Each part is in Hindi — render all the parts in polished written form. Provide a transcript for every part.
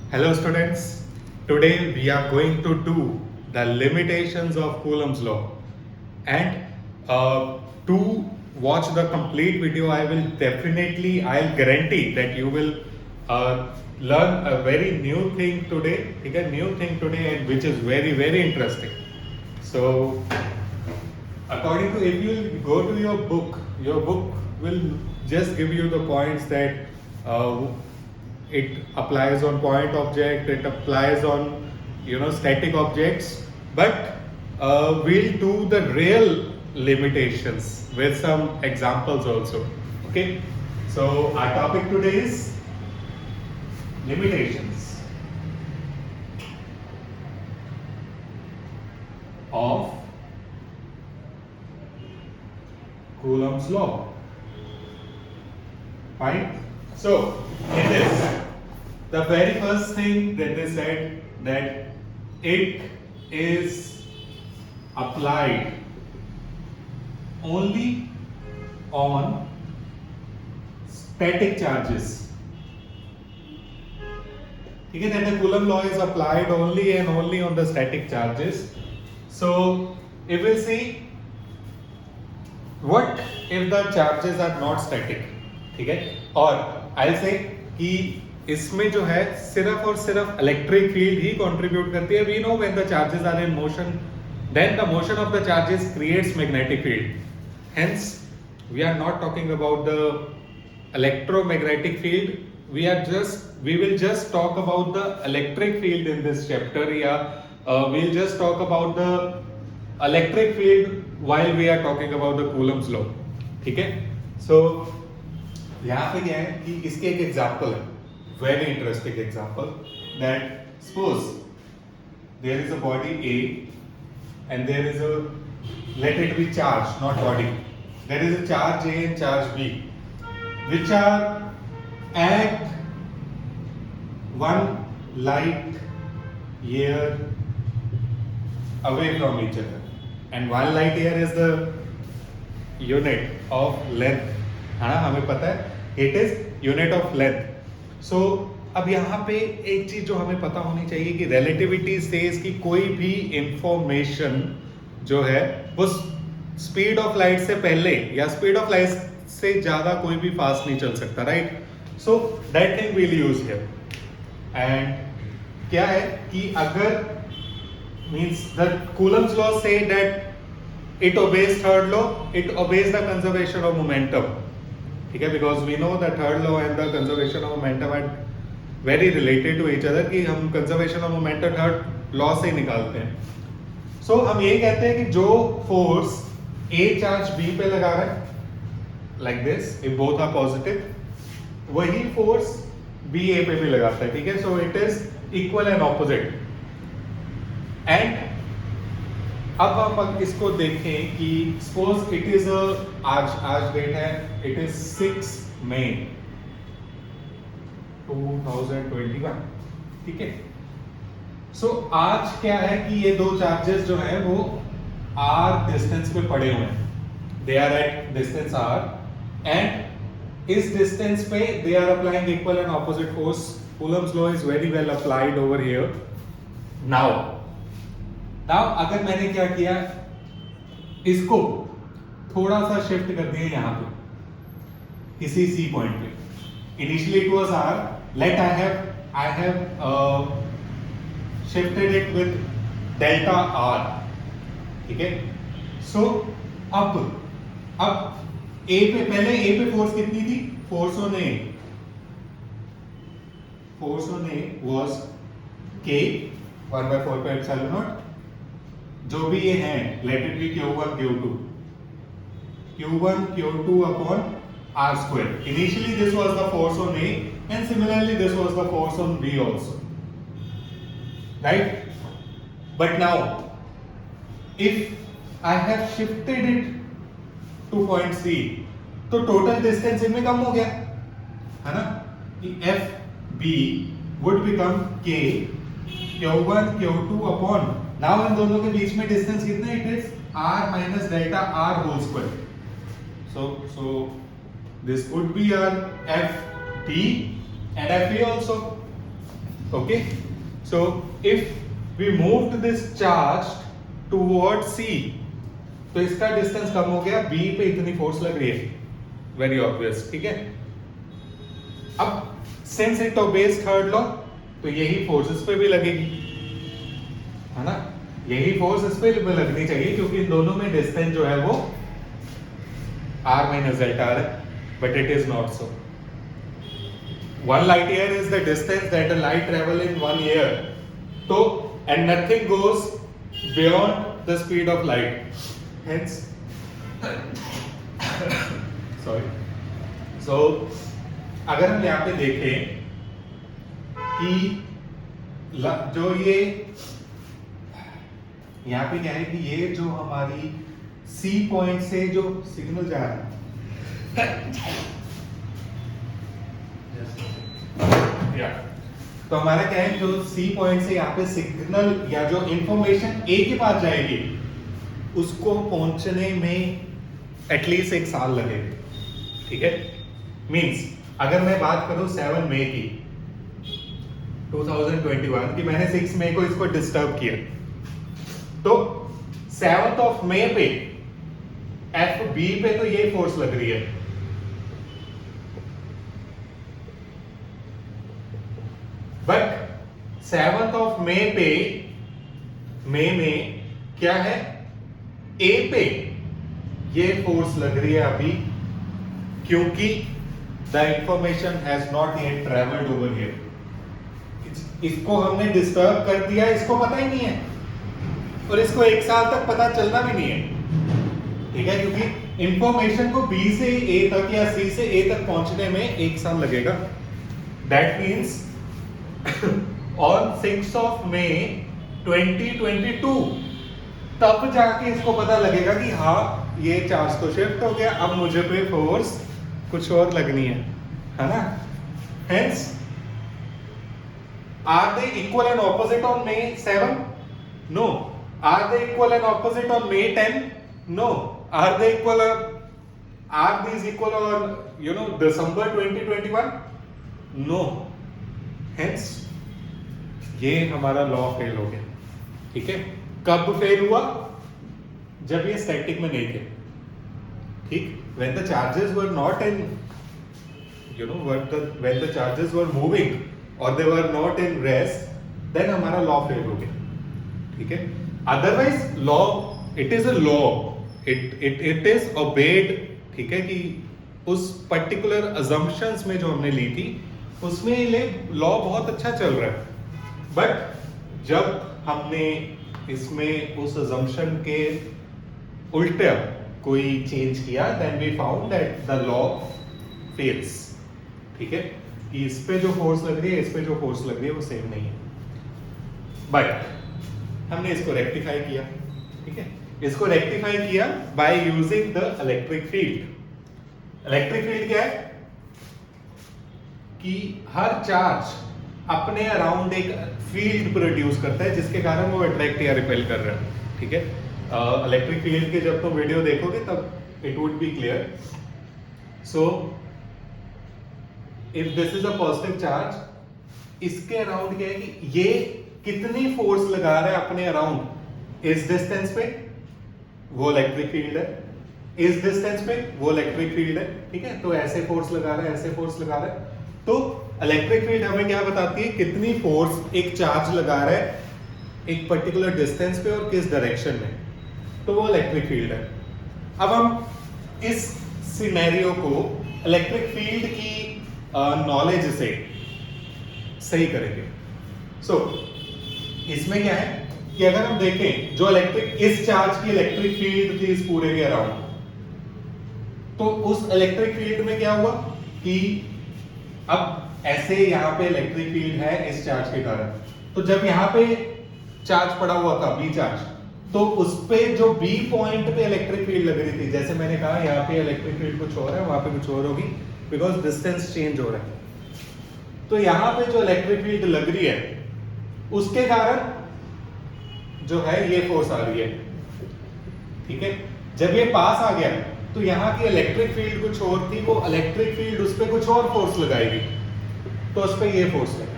Hello students, today we are going to do the limitations of Coulomb's law, and to watch the complete video I'll guarantee that you will learn a very new thing today, and which is very interesting. So according to, if you go to your book will just give you the points that uh, it applies on point object, it applies on static objects, but we'll do the real limitations with some examples also. Okay, so our topic today is limitations of Coulomb's law. Fine. So in this, the very first thing that they said that it is applied only on static charges. Okay, that the Coulomb law is applied only and only on the static charges. So if we see, what if the charges are not static? ठीक है, और I'll say कि इसमें जो है सिर्फ और सिर्फ इलेक्ट्रिक फील्ड ही कंट्रीब्यूट करती है. We know when the charges are in motion, then the motion of the charges creates magnetic field. Hence, we are not talking about the electromagnetic field. We will just talk about the electric field in this chapter. We'll just talk about the electric field while we are talking about the Coulomb's law. ठीक है? So यहाँ पे क्या है कि इसके एक एग्जाम्पल है, very interesting example, that suppose there is a body A and there is a, let it be charge, not body, there is a charge A and charge B which are at one light year away from each other, and one light year is the unit of length. हाँ, हमें पता है it is unit of length. So अब यहाँ पे एक चीज जो हमें पता होनी चाहिए कि रिलेटिविटी सेज कि कोई भी इंफॉर्मेशन जो है वो स्पीड ऑफ लाइट से पहले या स्पीड ऑफ लाइट से ज्यादा कोई भी फास्ट नहीं चल सकता, right? So that thing will use here. And क्या है कि अगर मींस द कूलम्स लॉ से that it obeys third law, it obeys the conservation of momentum. ठीक है, because we know the third law and the conservation of momentum are very related to each other, कि हम conservation of momentum third law से निकालते हैं. सो हम ये कहते हैं कि जो फोर्स ए चार्ज बी पे लगा रहा है like this, if both are positive, वही फोर्स बी ए पे भी लगाता है. ठीक है, so it is equal and opposite. And अब हम इसको देखें कि सपोज इट इज आज डेट है, इट इज 6 मई 2021. ठीक है, सो आज क्या है कि ये दो चार्जेस जो है वो आर डिस्टेंस पे पड़े हुए हैं. They are at distance R and इस डिस्टेंस पे they are applying equal and opposite force. Coulomb's law is very well applied over here. Now अगर मैंने क्या किया, इसको थोड़ा सा शिफ्ट कर दिया यहां पे किसी सी पॉइंट पे. Initially it was R, let I have shifted it with delta R. ठीक है, सो अब ए पे, पहले ए पे फोर्स कितनी थी? Force on A was k 1/4 पे एप्सिलॉन नॉट. जो भी ये है, let it be Q1 Q2 upon R square. Initially this was the force on A and similarly this was the force on B also, right? But now if I have shifted it to point C, तो total distance इनमें कम हो गया है ना, कि FB would become K Q1 Q2 upon, now इन दोनों के बीच में डिस्टेंस कितना है? It is r minus delta r whole square. So this would be R FB and FA also. Okay, so if we moved this charge towards C, तो इसका डिस्टेंस कम हो गया, B पे इतनी फोर्स लग रही है, वेरी ऑब्वियस, ठीक है। अब since it obeys third law, तो यही फोर्स इस पे भी लगेगी, है ना, यही फोर्स इस पे भी लगनी चाहिए, क्योंकि इन दोनों में डिस्टेंस जो है वो r minus delta r है, but it is not so. 1 light year is the distance that a light travel in 1 year. So, and nothing goes beyond the speed of light. Hence, sorry. So, अगर हम यहाँ पे देखें कि जो ये यहाँ पे क्या है कि ये जो हमारी C पॉइंट से जो सिग्नल जा रहा है, तो हमारा क्या है, जो C पॉइंट से यहाँ पे सिग्नल या जो इंफॉर्मेशन A के पास जाएगी, उसको पहुंचने में एटलीस्ट 1 साल लगेगा, ठीक है। मींस अगर मैं बात करूं 7 मई की 2021 की, मैंने 6 मई को इसको डिस्टर्ब किया, तो 7th of May पे FB पे तो ये फोर्स लग रही है, बट 7th of May पे मई में क्या है, A पे ये फोर्स लग रही है अभी, क्योंकि the information has not yet travelled over here. इसको हमने डिस्टर्ब कर दिया, इसको पता ही नहीं है, और इसको 1 साल तक पता चलना भी नहीं है, ठीक है, क्योंकि इंफॉर्मेशन को B से A तक या C से A तक पहुंचने में 1 साल लगेगा। That means on 6th of May 2022 तब जाके इसको पता लगेगा कि हाँ ये चार्ज तो शिफ्ट हो गया, अब मुझे पे फोर्स कुछ और लगनी है ना। Hence, are they equal and opposite on May 7? No. Are they equal and opposite on May 10? No. Are they equal? Are these equal on December 2021? No. Hence, ये हमारा लॉ फेल हो गया, ठीक है। कब फेल हुआ, जब ये स्टैटिक में नहीं थे, ठीक, when the charges were not in when the charges were moving or they were not in rest, then हमारा लॉ फेल हो गया, ठीक है। Otherwise law, it is a law, it is obeyed, ठीक है, कि उस पर्टिकुलर अजम्पशंस में जो हमने ली थी उसमें लॉ बहुत अच्छा चल रहा है, बट जब हमने इसमें उस अजम्पशन के उल्टा कोई चेंज किया, then we found that the law fails, ठीक है, कि इस पे जो फोर्स लग रही है, इस पे जो फोर्स लग रही है वो सेम नहीं है, बट हमने इसको रेक्टिफाई किया, ठीक है। इसको रेक्टिफाई किया by using the electric field. Electric field क्या है कि हर चार्ज अपने अराउंड एक फील्ड प्रोड्यूस करता है, जिसके कारण वो अट्रैक्ट या रिपेल कर रहा है, ठीक है। इलेक्ट्रिक फील्ड के जब तुम वीडियो देखोगे तब it would be clear. So if this is a positive charge, इसके अराउंड क्या है कि ये कितनी फोर्स लगा रहा है अपने अराउंड, इस डिस्टेंस पे वो इलेक्ट्रिक फील्ड है, इस डिस्टेंस पे वो इलेक्ट्रिक फील्ड है, ठीक है। तो ऐसे फोर्स लगा रहा है, ऐसे फोर्स लगा रहा है, तो इलेक्ट्रिक फील्ड हमें क्या बताती है, कितनी फोर्स एक चार्ज लगा रहा है एक पर्टिकुलर डिस्टेंस पे और किस डायरेक्शन में, तो वो इलेक्ट्रिक फील्ड है। अब हम इस सिनेरियो को इलेक्ट्रिक फील्ड की नॉलेज से सही करेंगे। सो इसमें क्या है कि अगर हम देखें जो इस चार्ज की इलेक्ट्रिक फील्ड थी इस पूरे के अराउंड, तो उस इलेक्ट्रिक फील्ड में क्या हुआ कि अब ऐसे यहाँ पे इलेक्ट्रिक फील्ड है इस चार्ज के कारण, तो जब यहाँ पे चार्ज पड़ा हुआ था बी चार्ज, तो उस पे जो बी पॉइंट पे इलेक्ट्रिक फील्ड लग रही थी, जैसे मैंने कहा यहाँ पे इलेक्ट्रिक फील्ड कुछ और है, वहां पे कुछ और होगी, बिकॉज डिस्टेंस चेंज हो रहा है। तो यहाँ पे जो इलेक्ट्रिक फील्ड लग रही है उसके कारण जो है ये फोर्स आ रही है, ठीक है। जब ये पास आ गया तो यहाँ की इलेक्ट्रिक फील्ड कुछ और थी, वो इलेक्ट्रिक फील्ड उस पर कुछ और फोर्स लगाएगी, तो उस पर ये फोर्स लगा,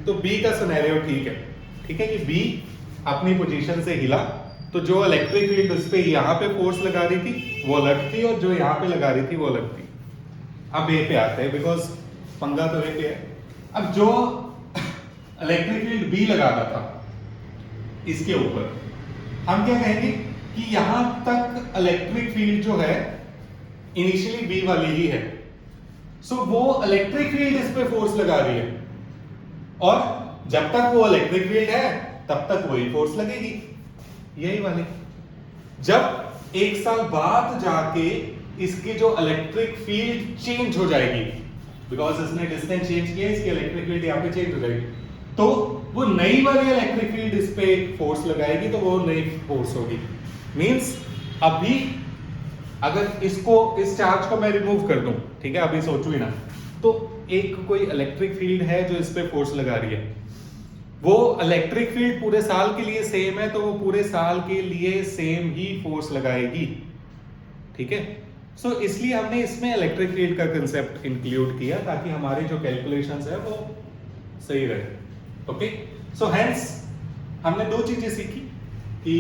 तो बी का सिनेरियो ठीक है कि बी अपनी पोजीशन से हिला, तो जो इलेक्ट्रिक फील्ड उस पे यहाँ पे फोर्स लगा रही थी वो अलग थी, और जो यहाँ पे लगा रही थी वो अलग थी। अब ए पे आते हैं, बिकॉज पंगा तो ए पे है। अब जो इलेक्ट्रिक फील्ड बी लगाना था इसके ऊपर, हम क्या कहेंगे कि यहां तक इलेक्ट्रिक फील्ड जो है इनिशियली बी वाली ही है, सो वो इलेक्ट्रिक फील्ड इस पे फोर्स लगा रही है, और जब तक वो इलेक्ट्रिक फील्ड है तब तक वही फोर्स लगेगी, यही वाली। जब एक साल बाद जाके इसकी जो इलेक्ट्रिक फील्ड चेंज हो जाएगी, बिकॉज इसने डिस्टेंस चेंज किया, इसकी इलेक्ट्रिक फील्ड यहाँ पे चेंज हो जाएगी, तो वो नई वाली इलेक्ट्रिक फील्ड इस पे फोर्स लगाएगी, तो वो नई फोर्स होगी। मींस अभी अगर इसको, इस चार्ज को मैं रिमूव कर दूं, ठीक है, अभी सोचू ही ना, तो एक कोई इलेक्ट्रिक फील्ड है जो इस पे फोर्स लगा रही है, वो इलेक्ट्रिक फील्ड पूरे साल के लिए सेम है, तो वो पूरे साल के लिए सेम ही फोर्स लगाएगी, ठीक है। सो इसलिए हमने इसमें इलेक्ट्रिक फील्ड का कंसेप्ट इंक्लूड किया, ताकि हमारे जो कैलकुलेशंस है वो सही रहे। ओके, सो हेंस हमने दो चीजें सीखी कि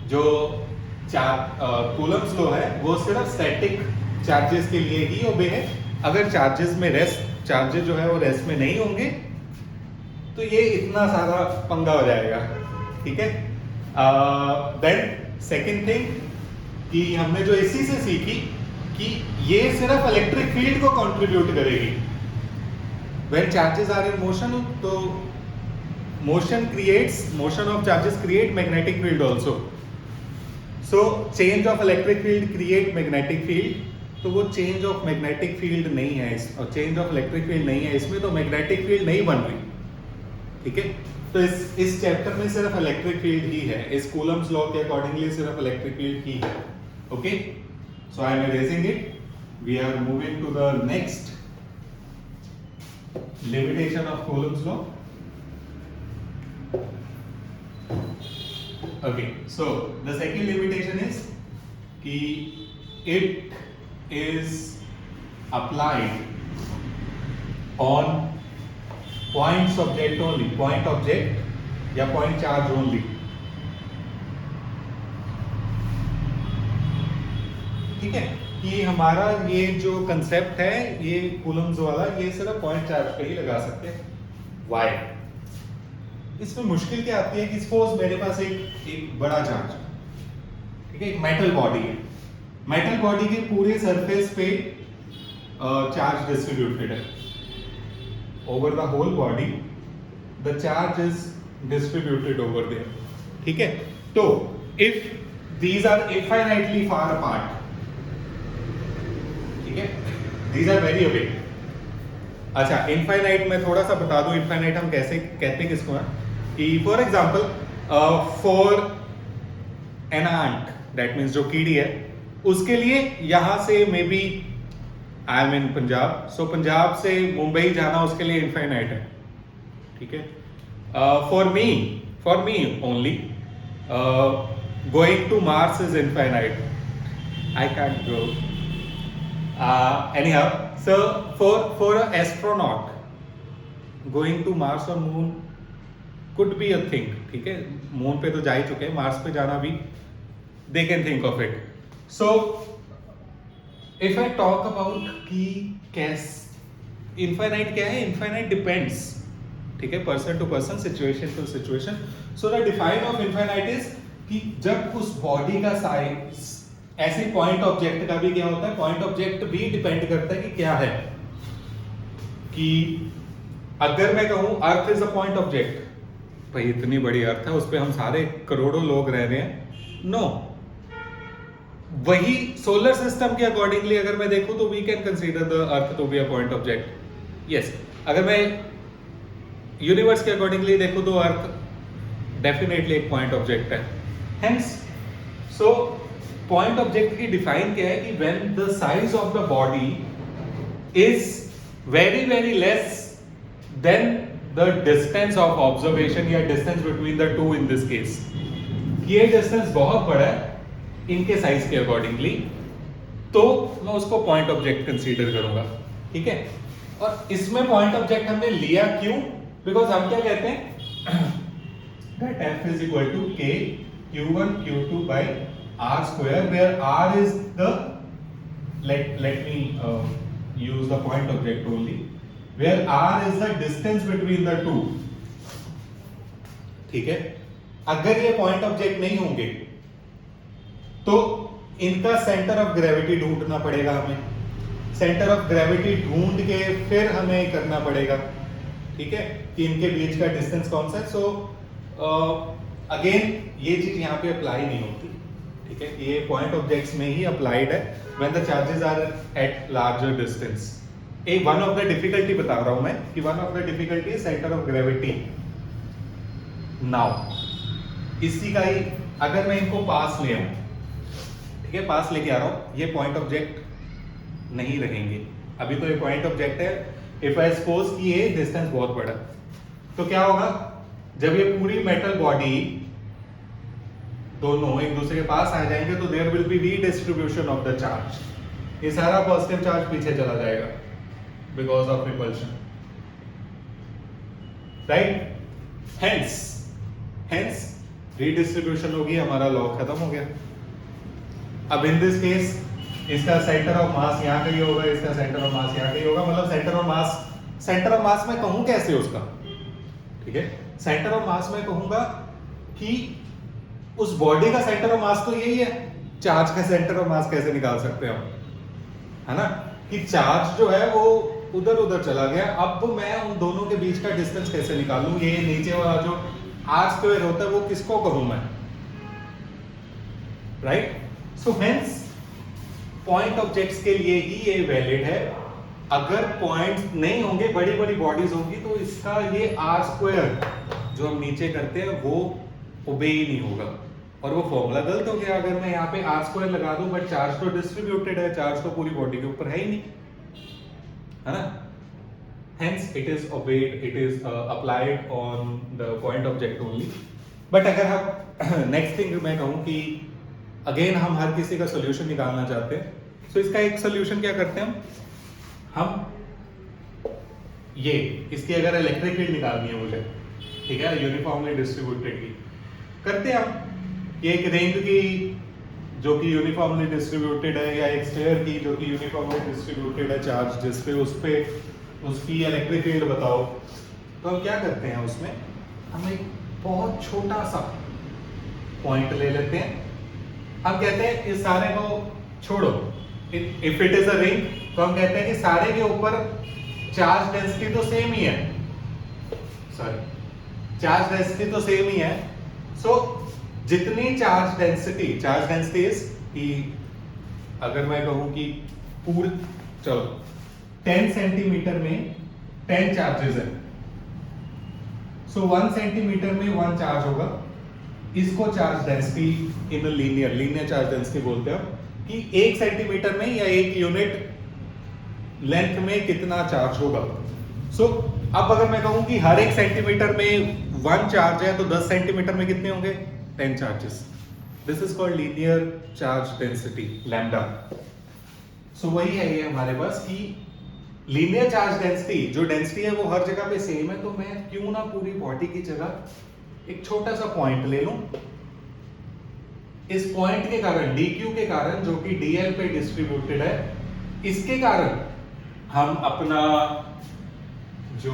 जो कूलम्ब्स लॉ है वो सिर्फ स्टैटिक चार्जेस के लिए ही ओबे है। अगर चार्जेस में रेस्ट, चार्जेस जो है वो रेस्ट में नहीं होंगे तो ये इतना सारा पंगा हो जाएगा, ठीक है। देन सेकंड थिंग कि हमने जो इसी से सीखी कि ये सिर्फ इलेक्ट्रिक फील्ड को कंट्रीब्यूट करेगी। When charges are in motion, तो motion of charges create magnetic field also. So change of electric field create magnetic field. तो वो change of magnetic field नहीं है और change of electric field नहीं है इसमें, तो magnetic field नहीं बन रही, ठीक है। तो इस चैप्टर में सिर्फ इलेक्ट्रिक फील्ड ही है, इस कूलम्ब्स लॉ के अकॉर्डिंगली सिर्फ इलेक्ट्रिक फील्ड ही है। Okay, so I am erasing it, we are moving to the next limitation of Coulomb's law. Okay, so the second limitation is कि it is applied on point subject only, point object या point charge only, ठीक है। कि हमारा ये जो कंसेप्ट है ये कूलम्ब्स वाला, ये सिर्फ पॉइंट चार्ज पे ही लगा सकते हैं। वाई? इसमें मुश्किल क्या आती है कि सपोज मेरे पास एक बड़ा चार्ज, ठीक है, एक मेटल बॉडी है, मेटल बॉडी के पूरे सरफेस पे चार्ज डिस्ट्रीब्यूटेड है over the whole body, the charge is distributed over there, ठीक है। तो if these are infinitely far apart, ठीक है, these are very away। अच्छा, इनफाइनाइट में थोड़ा सा बता दूं, इनफाइनाइट हम कैसे कहते हैं किसको है कि for example for an ant, that means जो कीड़ी है, उसके लिए यहां से may be I am in Punjab, so Punjab से मुंबई जाना उसके लिए इनफाइनाइट है, ठीक है। For me only going to Mars is infinite, I can't go. Anyhow, so for an astronaut, going to Mars or Moon could be a thing, ठीक है। मून पे तो जा ही चुके हैं, मार्स पे जाना भी they can think of it. So if I talk about कि कैसे इनफाइनाइट क्या है, इनफाइनाइट डिपेंड्स, ठीक है, person to person, situation to situation. So the define of infinite is कि जब उस बॉडी का साइज, ऐसे पॉइंट ऑब्जेक्ट का भी क्या होता है, पॉइंट ऑब्जेक्ट भी डिपेंड करता है कि क्या है। कि अगर मैं कहूं earth is a point object, भाई इतनी बड़ी अर्थ है, उस पे हम सारे करोड़ों लोग रह रहे हैं, नो। वही सोलर सिस्टम के अकॉर्डिंगली अगर मैं देखूं तो we can consider the earth to be a point object, yes. अगर मैं यूनिवर्स के अकॉर्डिंगली देखूं तो अर्थ डेफिनेटली एक पॉइंट ऑब्जेक्ट है। हेंस सो पॉइंट ऑब्जेक्ट की डिफाइन क्या है कि when the size of the body is very very less than the distance of observation या distance between the two in this case, ये डिस्टेंस बहुत बड़ा है इनके साइज के अकॉर्डिंगली, तो मैं उसको पॉइंट ऑब्जेक्ट कंसीडर करूंगा, ठीक है। और इसमें पॉइंट ऑब्जेक्ट हमने लिया क्यों, बिकॉज हम क्या कहते हैं that F is equal to K Q1 Q2 by R square, where R is the let me use the point object only, where R is the distance between the two. ठीक है, अगर ये पॉइंट ऑब्जेक्ट नहीं होंगे तो इनका सेंटर ऑफ ग्रेविटी ढूंढना पड़ेगा हमें, सेंटर ऑफ ग्रेविटी ढूंढ के फिर हमें करना पड़ेगा, ठीक है, कि इनके बीच का डिस्टेंस कौन सा है. सो अगेन ये चीज यहाँ पे अप्लाई नहीं होती, ठीक है, ये पॉइंट ऑब्जेक्ट्स में ही अप्लाइड है when the charges are at larger distance. एक वन ऑफ द डिफिकल्टी बता रहा हूं मैं कि one of the difficulty is centre of gravity. Now इसी का ही अगर मैं इनको पास ले आऊं, ठीक है, पास लेके आ रहा हूं, ये पॉइंट ऑब्जेक्ट नहीं रहेंगे. अभी तो ये पॉइंट ऑब्जेक्ट है. इफ आई सपोज कि ये डिस्टेंस बहुत बड़ा, तो क्या होगा जब ये पूरी मेटल बॉडी दोनों एक दूसरे के पास आ जाएंगे तो there will be redistribution of the charge. ये सारा पॉजिटिव चार्ज पीछे चला जाएगा because of repulsion, right. Hence redistribution होगी, हमारा लॉ खत्म हो गया. अब इन दिस केस इसका सेंटर ऑफ मास यहाँ कहीं होगा, इसका सेंटर ऑफ मास यहाँ कहीं होगा. मतलब सेंटर ऑफ मास मैं कहूं कैसे उसका, ठीक है, सेंटर ऑफ मास में कहूंगा कि उस बॉडी का सेंटर ऑफ मास तो यही है. चार्ज का सेंटर ऑफ मास कैसे निकाल सकते हैं हम, है ना, कि चार्ज जो है वो उधर उधर चला गया. अब मैं उन दोनों के बीच का डिस्टेंस कैसे निकालूं. ये नीचे वाला जो आर स्क्वायर होता है वो किसको कहूं मैं, right. So hence point objects के लिए ही ये वैलिड है. अगर पॉइंट्स नहीं होंगे, बड़ी बड़ी बॉडीज होंगी, तो इसका ये आर स्क्वायर जो हम नीचे करते हैं वो ओबे ही नहीं होगा और वो फॉर्मूला गलत हो गया. अगर मैं यहाँ पे आर स्क्वायर लगा दूं बट चार्ज तो डिस्ट्रीब्यूटेड है, चार्ज तो पूरी बॉडी के ऊपर है ही नहीं, है ना. Hence it is obeyed, it is applied on the point object only. But अगर हम नेक्स्ट थिंग मैं कहूँ कि अगेन हम हर किसी का सोल्यूशन निकालना चाहते हैं, तो इसका एक सोल्यूशन क्या करते हैं हम ये इसकी अगर इलेक्ट्रिक फील्ड निकालनी है मुझे, ठीक है, यूनिफॉर्मली डिस्ट्रीब्यूटेड की करते हैं हम. ये एक रिंग की जो कि यूनिफॉर्मली डिस्ट्रीब्यूटेड है, या एक स्फीयर की जो कि यूनिफॉर्मली डिस्ट्रीब्यूटेड है चार्ज, जिस पे उस पे उसकी इलेक्ट्रिक फील्ड बताओ. तो हम क्या करते हैं उसमें, हम एक बहुत छोटा सा पॉइंट ले लेते हैं. हम कहते हैं इस सारे को छोड़ो, if it is a ring, तो हम कहते हैं कि सारे के ऊपर चार्ज डेंसिटी तो सेम ही है, सॉरी चार्ज डेंसिटी तो सेम ही है. सो जितनी चार्ज डेंसिटी इज कि अगर मैं कहूं कि पूरे चलो 10 सेंटीमीटर में 10 चार्जेस है, सो 1 सेंटीमीटर में 1 चार्ज होगा. इसको charge density in linear charge density बोलते हैं कि 1 सेंटीमीटर में या 1 यूनिट लेंथ में कितना चार्ज होगा. सो अब अगर मैं कहूं कि हर 1 सेंटीमीटर में 1 चार्ज है तो 10 सेंटीमीटर में कितने होंगे, 10 charges. This is called linear charge density, lambda. So वही है ये हमारे पास कि लीनियर चार्ज डेंसिटी जो डेंसिटी है वो हर जगह पे सेम है, तो मैं क्यों ना पूरी बॉडी की जगह एक छोटा सा पॉइंट ले लूं. इस पॉइंट के कारण dq के कारण जो कि dl पे डिस्ट्रीब्यूटेड है, इसके कारण हम अपना जो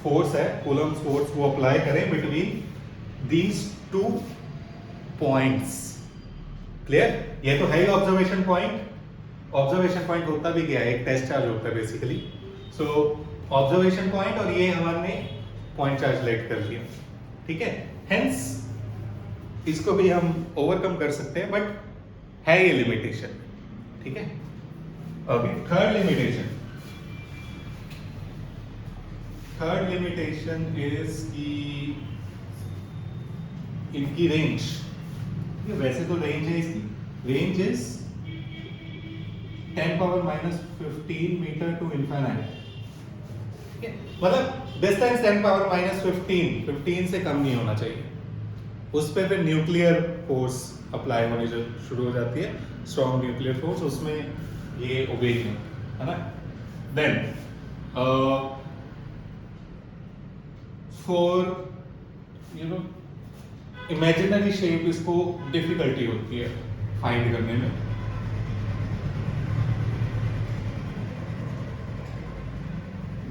फोर्स है कूलम्ब फोर्स वो अप्लाई करें between these two points. Clear. ये तो है ही ऑब्जर्वेशन पॉइंट. ऑब्जर्वेशन पॉइंट होता भी क्या है, एक टेस्ट चार्ज होता है बेसिकली. सो ऑब्जर्वेशन पॉइंट और ये हमने पॉइंट चार्ज लेट कर लिया, ठीक है. हेंस इसको भी हम ओवरकम कर सकते हैं, बट है ये लिमिटेशन, ठीक है. ओके, थर्ड लिमिटेशन इज की इनकी रेंज. वैसे तो रेंज है इसकी, range is 10⁻⁻15 metre to infinite. मतलब डिस्टेंस 10⁻⁻15 से कम नहीं होना चाहिए. उस पे फिर न्यूक्लियर फोर्स अप्लाई होनी शुरू हो जाती है, स्ट्रॉन्ग न्यूक्लियर फोर्स, उसमें ये ओबे नहीं, है ना. Then for you know imaginary shape इसको डिफिकल्टी होती है फाइंड करने में.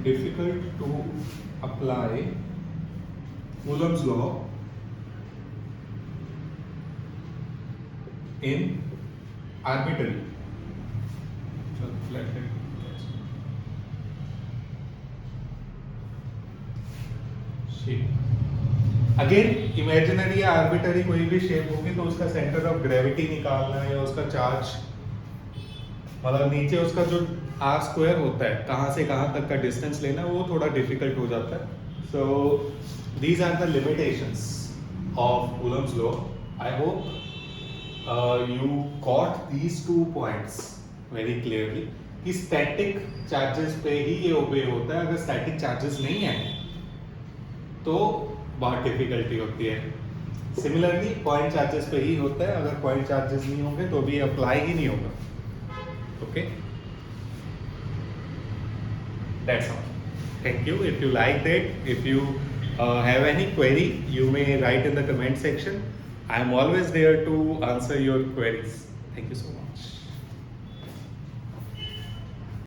Difficult to apply Coulomb's law in arbitrary. So let it. Again imaginary या आर्बिटरी कोई भी शेप होगी तो उसका सेंटर ऑफ ग्रेविटी निकालना है या उसका चार्ज मतलब नीचे उसका जो आर स्क्वायर होता है कहाँ से कहाँ तक का डिस्टेंस लेना वो थोड़ा डिफिकल्ट हो जाता है. सो these are the limitations of Coulomb's law. I hope you got these 2 points very clearly कि static charges पे ही ये obey होता है. अगर static charges नहीं है तो बहुत डिफिकल्टी होती है. सिमिलरली पॉइंट चार्जेस पे ही होता है. अगर पॉइंट चार्जेस नहीं होंगे तो भी अप्लाई ही नहीं होगा. Okay, that's all. Thank you. If you liked it, if you have any query, you may write in the comment section. I am always there to answer your queries. Thank you so much.